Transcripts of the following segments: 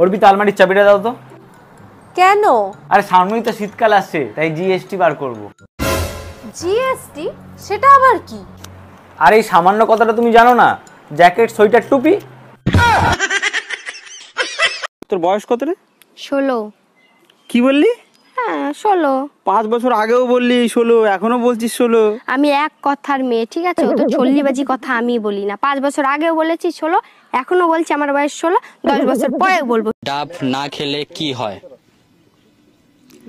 অর্পিতা আলমারির চাবিটা দাও তো। কেন? আরে সামনেই তো শীতকাল আসছে, তাই জিএসটি বার করব। জিএসটি? সেটা আবার কি? আর এই সামান্য কথাটা তুমি জানো না? জ্যাকেট, সোয়েটার, টুপি। তোর বয়স কত রে? 16। কি বললি? হ্যাঁ 16। 5 বছর আগেও বললি 16, এখনো বলছিস 16। আমি এক কথার মেয়ে, ঠিক আছে? ও তো ছল্লিবাজি কথা আমি বলি না। 5 বছর আগেও বলেছি 16, এখনো বলছি আমার বয়স 16, 10 বছর পরে বলবো। ডাব না খেলে কি হয়?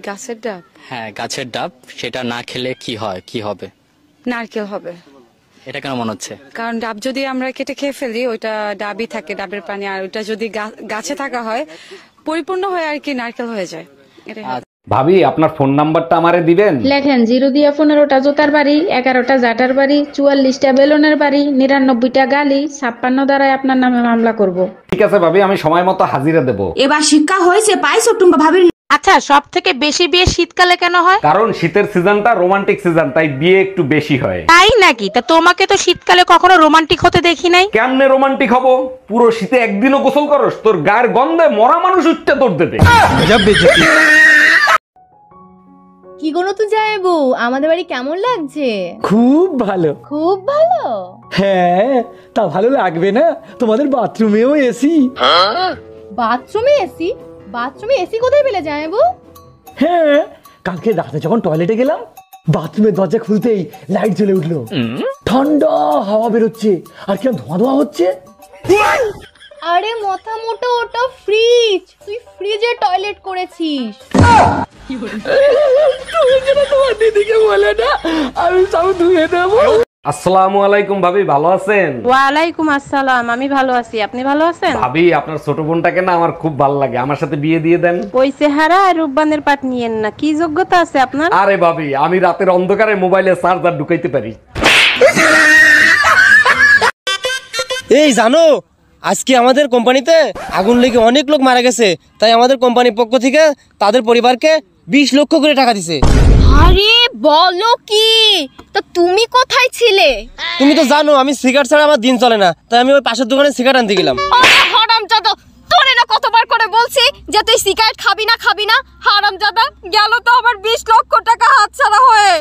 গাছের ডাব? হ্যাঁ গাছের ডাব, সেটা না খেলে কি হয়, কি হবে? নারকেল হবে। এটা কেন মনে হচ্ছে? কারণ ডাব যদি আমরা কেটে খেয়ে ফেলি ওইটা ডাবই থাকে, ডাবের পানি। আর ওইটা যদি গাছে থাকা হয় পরিপূর্ণ হয়ে আর কি নারকেল হয়ে যায়। ভাবি আপনার ফোন নাম্বারটা আমারে দিবেন? লেখেন 0 দিয়ে 15টা জোতার বাড়ি, 11টা জাটার বাড়ি, 44টা বেলুনের বাড়ি, 99টা গালি, 56 দ্বারাই আপনার নামে মামলা করব। ঠিক আছে ভাবি, আমি সময় মতো হাজিরা দেব। এবার শিক্ষা হয়েছে, পাইছো টুম্পা ভাবির। আচ্ছা, সব থেকে বেশি বিয়ে শীতকালে কেন হয়? কারণ শীতের সিজনটা রোমান্টিক সিজন, তাই বিয়ে একটু বেশি হয়। তাই নাকি? তা তোমাকে তো শীতকালে কখনো রোমান্টিক হতে দেখি নাই। কেমনে রোমান্টিক হব? পুরো শীতে একদিনও গোসল করস? তোর গায়ের গন্ধে মরা মানুষ উঠতে তোর দেবে। কি গো নতুন যাইবো, আমাদের বাড়ি কেমন লাগছে? খুব ভালো। খুব ভালো? হ্যাঁ, তা ভালো লাগবে না? তোমাদের বাথরুমেও এসি। বাথরুমে এসি? বাথরুমে এসি কোথায় পেলে যাইবো? হ্যাঁ, কালকে রাতে যখন টয়লেটে গেলাম, বাথরুমের দরজা খুলতেই লাইট জ্বলে উঠলো, ঠান্ডা হাওয়া বেরোচ্ছে, আর কিরকম ধোঁয়া ধোঁয়া হচ্ছে। আরে মাথা মোটা, ওটা ফ্রিজ। তুই ফ্রিজে টয়লেট করেছিস। তোমার দিদিকে বলে না, আমি সব ধুয়ে দেবো। আসসালামু আলাইকুম ভাবি, ভালো আছেন? ওয়ালাইকুম আসসালাম, আমি ভালো আছি। আপনি ভালো আছেন? ভাবি আপনার ছোট বোনটাকে না আমার খুব ভালো লাগে, আমার সাথে বিয়ে দিয়ে দেন। ওই চেহারা আর রূপবানের পাট নিয়েন না। কি যোগ্যতা আছে আপনার? আরে ভাবি, আমি রাতের অন্ধকারে মোবাইলে চার্জার ঢুকাইতে পারি। এই জানো, আজকে আমাদের কোম্পানিতে আগুন লেগে অনেক লোক মারা গেছে, তাই আমাদের কোম্পানির পক্ষ থেকে তাদের পরিবারকে 20 লক্ষ করে টাকা দিছে। আরে বলো কি? তো তুমি কোথায় ছিলে? তুমি তো জানো আমি সিগারেট ছাড়া আমার দিন চলে না, তাই আমি ওই পাশের দোকানে সিগারেট আনতে গেলাম। আরে হারামজাদা, তোরে না কতবার করে বলছি যে তুই সিগারেট খাবি না খাবি না। হারামজাদা, গেল তো আমার 20 লক্ষ টাকা হাতছাড়া হয়ে।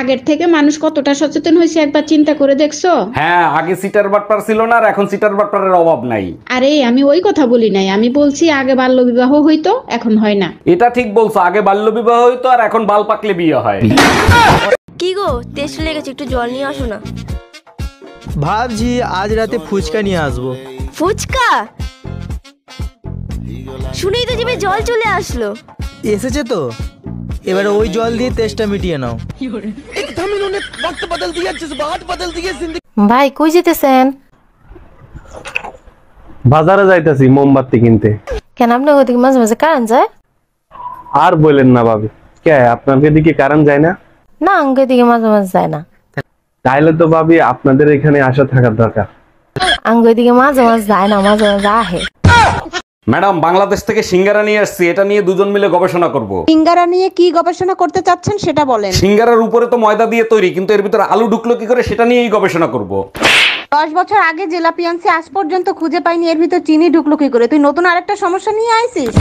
আগের থেকে মানুষ কতটা সচেতন হয়েছে একবার চিন্তা করে দেখছো? হ্যাঁ, আগে সিটার বাটপার ছিল না, আর এখন সিটার বাটপারের অভাব নাই। আরে আমি ওই কথা বলি নাই, আমি বলছি আগে বাল্য বিবাহ হইতো, এখন হয় না। এটা ঠিক বলছো, আগে বাল্য বিবাহ হইতো, আর এখন বাল পাকলে বিয়ে হয়। কি গো, তেজ লেগেছে, একটু জল নিয়ে আসো না। ভাবছি আজ রাতে ফুচকা নিয়ে আসবো। ফুচকা? শুনেই তো জিভে জল চলে আসলো। এসেছে তো, এবারে ওই জল দিয়ে তেষ্টা মিটিয়ে নাও। ভাই কই যেতেছেন? বাজারে যাইতাছি মোমবাতি কিনতে। কেন, আপনার ওদিকে মাঝে মাঝে কারেন্ট যায়? আর বলেন না ভাবি, কে আপনাদের দিকে কারেন্ট যায় না? না, আঙ্গের দিকে মাঝে মাঝে যায় না। তাইলে তো ভাবি আপনাদের এখানে আসা থাকার দরকার। আঙ্গের দিকে মাঝে মাঝে যায় না, মাঝে মাঝে আহে। ম্যাডাম, বাংলাদেশ থেকে সিঙ্গারা নিয়ে আসছি, এটা নিয়ে দুজন মিলে গবেষণা করব। সিঙ্গারা নিয়ে কি গবেষণা করতে চাচ্ছেন সেটা বলেন। সিঙ্গারার উপরে তো ময়দা দিয়ে তৈরি, কিন্তু এর ভিতরে আলু ঢুকলো কি করে সেটা নিয়েই গবেষণা করব। 10 বছর আগে জিলাপি আনছি, আজ পর্যন্ত খুঁজে পাইনি এর ভিতর চিনি ঢুকলো কি করে। তুই নতুন আরেকটা সমস্যা নিয়ে আইছিস।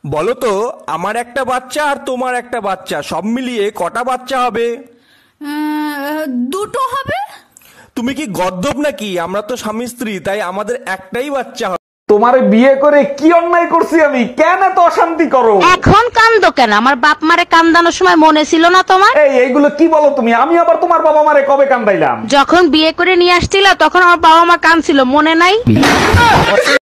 বলো তো, আমার একটা বাচ্চা আর তোমার একটা বাচ্চা, সব মিলিয়ে কটা বাচ্চা হবে? 2টো হবে। তুমি কি গদ্দপ নাকি? আমরা তো স্বামী স্ত্রী, তাই আমাদের একটাই বাচ্চা হবে। তোমারে বিয়ে করে কি অন্যায় করছি আমি? কেন এত অশান্তি করো? এখন কান্দো কেন? আমার বাপ মারে কান্দানোর সময় মনে ছিল না তোমার? এইগুলো কি বলো তুমি? আমি আবার তোমার বাবা মারে কবে কান্দাইলাম? যখন বিয়ে করে নিয়ে আসছিল তখন আমার বাবা মা কাঁদছিল, মনে নাই?